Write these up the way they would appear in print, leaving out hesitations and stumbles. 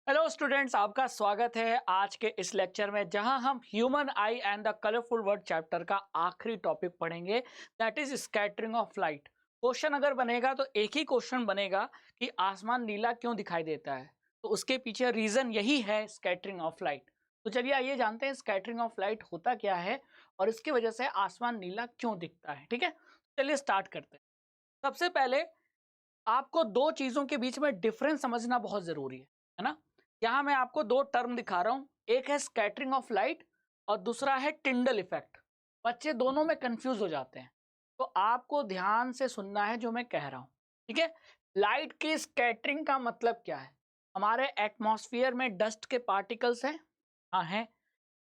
Hello students, आपका स्वागत है आज के इस लेक्चर में जहां हम human I and the colourful world chapter का आखिरी टॉपिक पढ़ेंगे, that is scattering of light. Question अगर बनेगा तो एक ही क्वेश्चन बनेगा कि आसमान नीला क्यों दिखाई देता है। तो उसके पीछे रीजन यही है, स्कैटरिंग ऑफ लाइट। तो चलिए आइए जानते हैं स्कैटरिंग ऑफ लाइट होता क्या है और इसकी वजह से आसमान नीला क्यों दिखता है। ठीक है, चलिए स्टार्ट करते हैं। सबसे पहले आपको दो चीजों के बीच में डिफरेंस समझना बहुत जरूरी है ना। यहाँ मैं आपको दो टर्म दिखा रहा हूँ, एक है स्कैटरिंग ऑफ लाइट और दूसरा है टिंडल इफेक्ट। बच्चे दोनों में कंफ्यूज हो जाते हैं, तो आपको ध्यान से सुनना है जो मैं कह रहा हूँ। ठीक है, लाइट की स्कैटरिंग का मतलब क्या है? हमारे एटमॉस्फेयर में डस्ट के पार्टिकल्स हैं। हाँ हैं,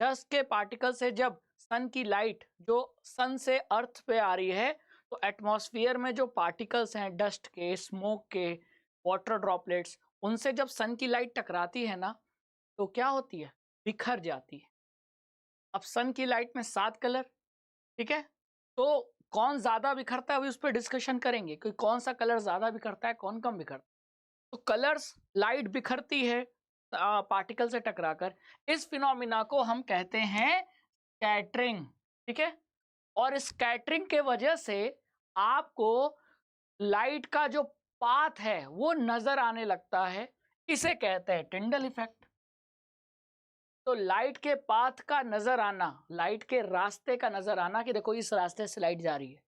डस्ट के पार्टिकल से जब सन की लाइट जो सन से अर्थ पे आ रही है, तो एटमॉस्फेयर में जो पार्टिकल्स हैं डस्ट के, स्मोक के, वाटर ड्रॉपलेट्स, उनसे जब सन की लाइट टकराती है ना, तो क्या होती है? बिखर जाती है। अब सन की लाइट में 7 कलर, ठीक है, तो कौन ज्यादा बिखरता है अभी उस पर डिस्कशन करेंगे कि कौन सा कलर ज्यादा बिखरता है, कौन कम बिखरता है। तो कलर्स, लाइट बिखरती है पार्टिकल से टकराकर। इस फिनोमिना को हम कहते हैं स्कैटरिंग। ठीक है, और स्कैटरिंग के वजह से आपको लाइट का जो पाथ है वो नजर आने लगता है, इसे कहते हैं टिंडल इफेक्ट। तो लाइट के पाथ का नजर आना, लाइट के रास्ते का नजर आना कि देखो इस रास्ते से लाइट जा रही है,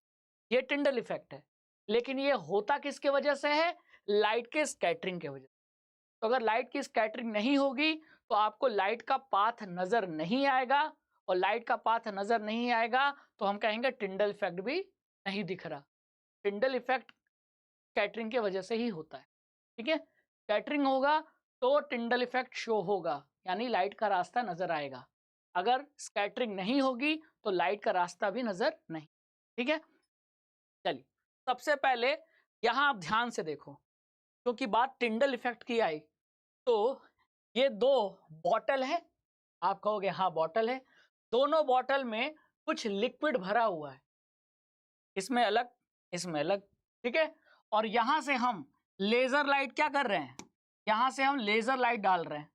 ये टिंडल इफेक्ट है। लेकिन ये होता किसके वजह से है? लाइट के स्कैटरिंग के वजह से। तो अगर लाइट की स्कैटरिंग नहीं होगी तो आपको लाइट का पाथ नजर नहीं आएगा, और लाइट का पाथ नजर नहीं आएगा तो हम कहेंगे टिंडल इफेक्ट भी नहीं दिख रहा। टिंडल इफेक्ट स्कैटरिंग के वजह से ही होता है। ठीक है, स्कैटरिंग होगा तो टिंडल इफेक्ट शो होगा, यानी लाइट का रास्ता नजर आएगा। अगर स्कैटरिंग नहीं होगी तो लाइट का रास्ता भी नजर नहीं। ठीक है, चलिए सबसे पहले यहां आप ध्यान से देखो, क्योंकि बात टिंडल इफेक्ट की आई। तो ये दो बॉटल है, आप कहोगे हाँ बॉटल है, दोनों बॉटल में कुछ लिक्विड भरा हुआ है, इसमें अलग इसमें अलग। ठीक है, और यहां से हम लेजर लाइट क्या कर रहे हैं? यहां से हम लेजर लाइट डाल रहे हैं।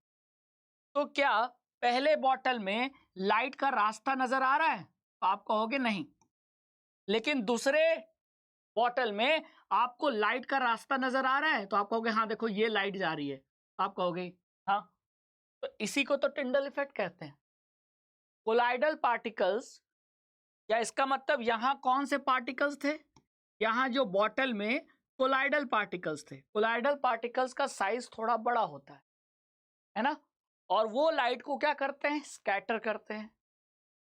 तो क्या पहले बॉटल में लाइट का रास्ता नजर आ रहा है? तो आप कहोगे नहीं। लेकिन दूसरे बॉटल में आपको लाइट का रास्ता नजर आ रहा है, तो आप कहोगे हाँ देखो ये लाइट जा रही है। आप कहोगे हाँ। तो इसी को तो टिंडल इफेक्ट कहते हैं। कोलाइडल पार्टिकल्स, या इसका मतलब यहां कौन से पार्टिकल्स थे? यहां जो बॉटल में कोलाइडल पार्टिकल्स थे। कोलाइडल पार्टिकल्स का साइज थोड़ा बड़ा होता है ना, और वो लाइट को क्या करते हैं? स्कैटर करते हैं।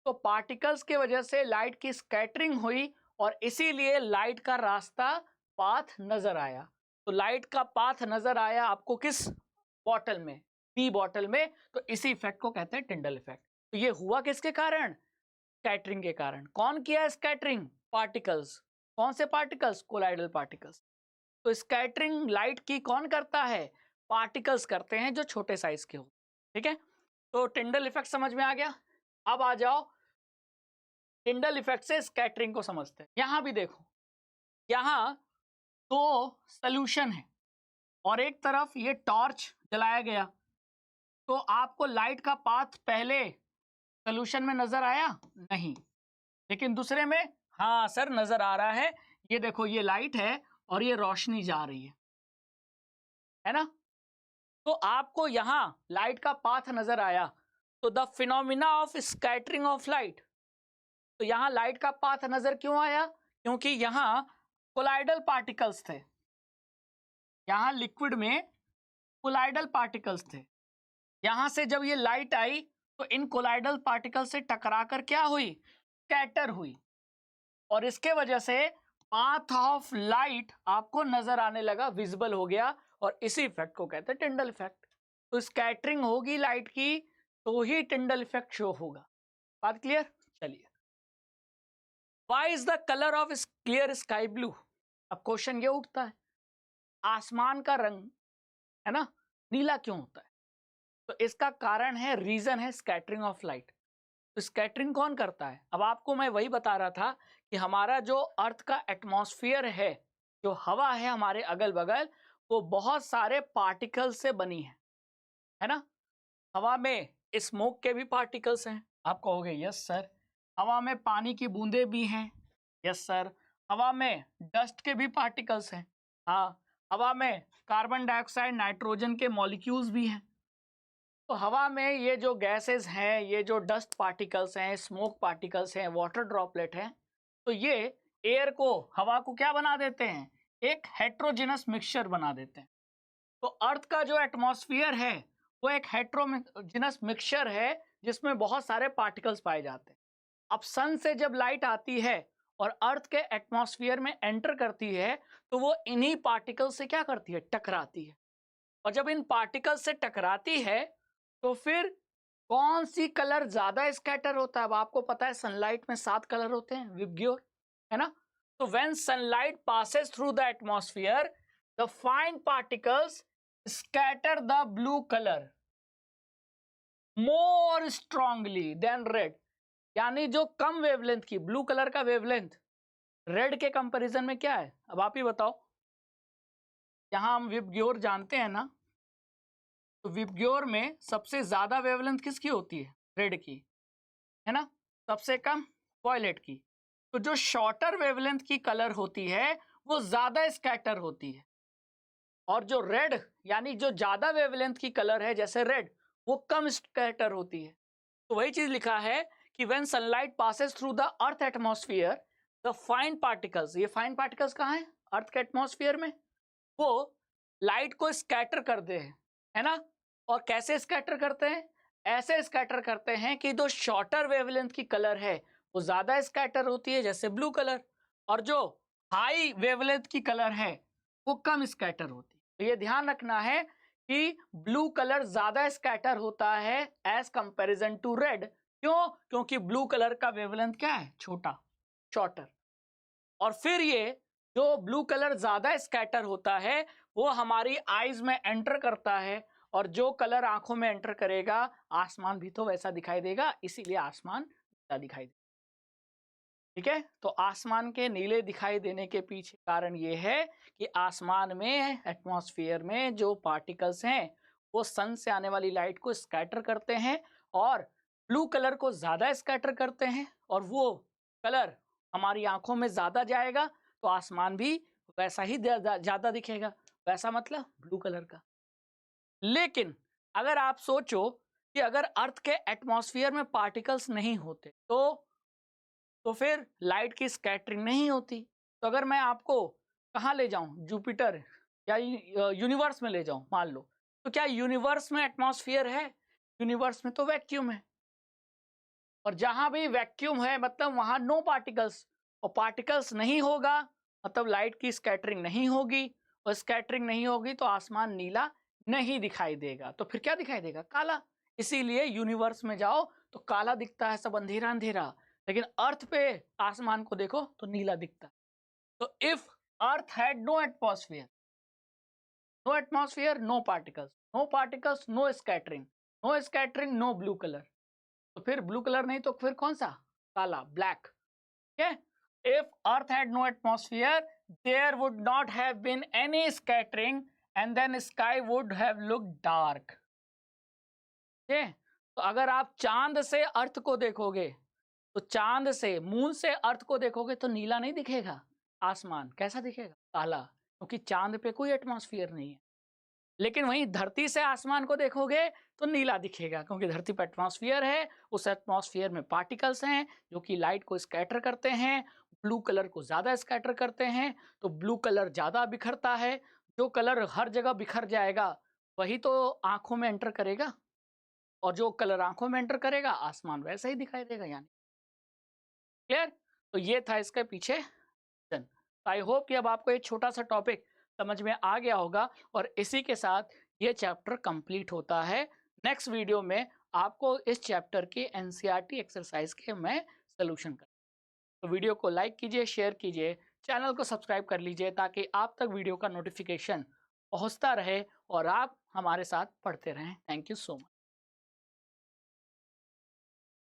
तो पार्टिकल्स की वजह से लाइट की स्कैटरिंग हुई और इसीलिए लाइट का रास्ता, पाथ नजर आया। तो लाइट का पाथ नजर आया आपको किस बॉटल में? बी बॉटल में। तो इसी इफेक्ट को कहते हैं टिंडल इफेक्ट। तो ये हुआ किसके कारण? स्कैटरिंग के कारण। कौन किया है स्कैटरिंग? पार्टिकल्स। कौन से पार्टिकल्स? Colloidal particles. तो स्कैटरिंग लाइट की कौन करता है? पार्टिकल्स करते हैं जो छोटे साइज के हो। ठीक है, तो टिंडल इफेक्ट समझ में आ गया। अब आ जाओ टिंडल इफेक्ट से स्कैटरिंग को समझते हैं। यहां भी देखो, यहां दो सोल्यूशन है और एक तरफ ये टॉर्च जलाया गया, तो आपको लाइट का पाथ पहले सोल्यूशन में नजर आया नहीं, लेकिन दूसरे में हाँ सर नजर आ रहा है। ये देखो ये लाइट है और ये रोशनी जा रही है ना। तो आपको यहां लाइट का पाथ नजर आया, तो the phenomena of scattering of light. तो यहां लाइट का पाथ नजर क्यों आया? क्योंकि यहां कोलाइडल पार्टिकल्स थे, यहां लिक्विड में कोलाइडल पार्टिकल्स थे। यहां से जब ये लाइट आई तो इन कोलाइडल पार्टिकल से टकराकर क्या हुई? स्कैटर हुई, और इसके वजह से पाथ ऑफ लाइट आपको नजर आने लगा, विजिबल हो गया, और इसी इफेक्ट को कहते हैं टिंडल इफेक्ट। तो स्कैटरिंग होगी लाइट की तो ही टिंडल इफेक्ट शो होगा। बात क्लियर? चलिए, why is the colour of clear sky blue? अब क्वेश्चन ये उठता है, आसमान का रंग है ना नीला क्यों होता है? तो इसका कारण है, रीजन है स्कैटरिंग ऑफ लाइट। तो स्कैटरिंग कौन करता है? अब आपको मैं वही बता रहा था कि हमारा जो अर्थ का एटमॉस्फेयर है, जो हवा है हमारे अगल बगल, वो बहुत सारे पार्टिकल से बनी है। है ना। हवा में स्मोक के भी पार्टिकल्स हैं, आप कहोगे यस सर। हवा में पानी की बूंदें भी हैं, यस सर। हवा में डस्ट के भी पार्टिकल्स हैं, हाँ। हवा में कार्बन डाइऑक्साइड, नाइट्रोजन के मॉलिक्यूल्स भी हैं। तो हवा में ये जो गैसेस हैं, ये जो डस्ट पार्टिकल्स हैं, स्मोक पार्टिकल्स हैं, वाटर ड्रॉपलेट हैं, तो ये एयर को, हवा को क्या बना देते हैं, एक हेट्रोजेनस मिक्सचर बना देते हैं। तो अर्थ का जो एटमॉस्फेयर है वो एक हेट्रोजेनस मिक्सचर है जिसमें बहुत सारे पार्टिकल्स पाए जाते हैं। अब सन से जब लाइट आती है और अर्थ के एटमॉस्फेयर में एंटर करती है तो वो इन्हीं पार्टिकल से क्या करती है, टकराती है। और जब इन पार्टिकल्स से टकराती है तो फिर कौन सी कलर ज्यादा स्कैटर होता है। अब आपको पता है सनलाइट में 7 कलर होते हैं, विबग्योर, है ना। तो when sunlight passes through the atmosphere, the fine particles scatter the blue colour more strongly than red. यानी जो कम वेवलेंथ की, ब्लू कलर का वेवलेंथ रेड के कंपैरिजन में क्या है, अब आप ही बताओ। यहां हम विबग्योर जानते हैं ना, तो विबग्योर में सबसे ज्यादा वेवलेंथ किसकी होती है, रेड की, है ना। सबसे कम वॉयलेट की। तो जो शॉर्टर वेवलेंथ की कलर होती है वो ज्यादा स्कैटर होती है, और जो रेड यानी जो ज्यादा वेवलेंथ की कलर है जैसे रेड, वो कम स्कैटर होती है। तो वही चीज लिखा है कि when sunlight passes through the earth atmosphere, the fine particles, ये फाइन पार्टिकल्स कहाँ हैं, अर्थ के एटमॉस्फेयर में, वो लाइट को स्कैटर करते हैं, है ना। और कैसे स्कैटर करते हैं, ऐसे स्कैटर करते हैं कि जो शॉर्टर वेवलेंथ की कलर है वो ज्यादा स्कैटर होती है जैसे ब्लू कलर, और जो हाई वेवलेंथ की कलर है वो कम स्कैटर होती है। तो ये ध्यान रखना है कि ब्लू कलर ज्यादा स्कैटर होता है एज कंपैरिजन टू रेड। क्यों, क्योंकि ब्लू कलर का वेवलेंथ क्या है, छोटा, शॉर्टर। और फिर ये जो ब्लू कलर ज्यादा स्कैटर होता है वो हमारी आईज में एंटर करता है, और जो कलर आंखों में एंटर करेगा, आसमान भी तो वैसा दिखाई देगा, इसीलिए आसमान नीला दिखाई देगा। ठीक है, तो आसमान के नीले दिखाई देने के पीछे कारण ये है कि आसमान में, एटमॉस्फेयर में जो पार्टिकल्स हैं वो सन से आने वाली लाइट को स्कैटर करते हैं और ब्लू कलर को ज्यादा स्कैटर करते हैं, और वो कलर हमारी आंखों में ज्यादा जाएगा तो आसमान भी वैसा ही ज्यादा दिखेगा, वैसा मतलब ब्लू कलर का। लेकिन अगर आप सोचो कि अगर अर्थ के एटमॉस्फेयर में पार्टिकल्स नहीं होते तो फिर लाइट की स्कैटरिंग नहीं होती। तो अगर मैं आपको कहाँ ले जाऊं, जुपिटर या यूनिवर्स में ले जाऊं मान लो, तो क्या यूनिवर्स में एटमॉस्फेयर है, यूनिवर्स में तो वैक्यूम है। और जहां भी वैक्यूम है मतलब वहां नो पार्टिकल्स, और पार्टिकल्स नहीं होगा मतलब लाइट की स्कैटरिंग नहीं होगी, और स्कैटरिंग नहीं होगी तो आसमान नीला नहीं दिखाई देगा, तो फिर क्या दिखाई देगा, काला। इसीलिए यूनिवर्स में जाओ तो काला दिखता है, सब अंधेरा अंधेरा, लेकिन अर्थ पे आसमान को देखो तो नीला दिखता है। तो if Earth had no atmosphere, no atmosphere, no particles, no particles, no scattering, no scattering, no blue colour, तो फिर ब्लू कलर नहीं तो फिर कौन सा, काला, black. If Earth had no atmosphere, there would not have been any scattering, and then sky would have looked dark. तो अगर आप चांद से अर्थ को देखोगे, तो चांद से, मून से अर्थ को देखोगे तो नीला नहीं दिखेगा, आसमान कैसा दिखेगा, काला, क्योंकि चांद पे कोई एटमॉस्फेयर नहीं है। लेकिन वहीं धरती से आसमान को देखोगे तो नीला दिखेगा, क्योंकि धरती पर एटमॉस्फेयर है, उस एटमॉस्फेयर में पार्टिकल्स हैं जो कि लाइट को स्कैटर करते हैं, ब्लू कलर को ज़्यादा स्कैटर करते हैं, तो ब्लू कलर ज़्यादा बिखरता है। जो कलर हर जगह बिखर जाएगा वही तो आंखों में एंटर करेगा, और जो कलर आंखों में एंटर करेगा आसमान वैसा ही दिखाई देगा। यानी क्लियर। तो ये था इसके पीछे। आई होप कि अब आपको एक छोटा सा टॉपिक समझ में आ गया होगा, और इसी के साथ ये चैप्टर कंप्लीट होता है। नेक्स्ट वीडियो में आपको इस चैप्टर की एनसीईआरटी एक्सरसाइज के मैं सोल्यूशन कर, तो वीडियो को लाइक कीजिए, शेयर कीजिए, चैनल को सब्सक्राइब कर लीजिए ताकि आप तक वीडियो का नोटिफिकेशन पहुंचता रहे और आप हमारे साथ पढ़ते रहें। Thank you so much.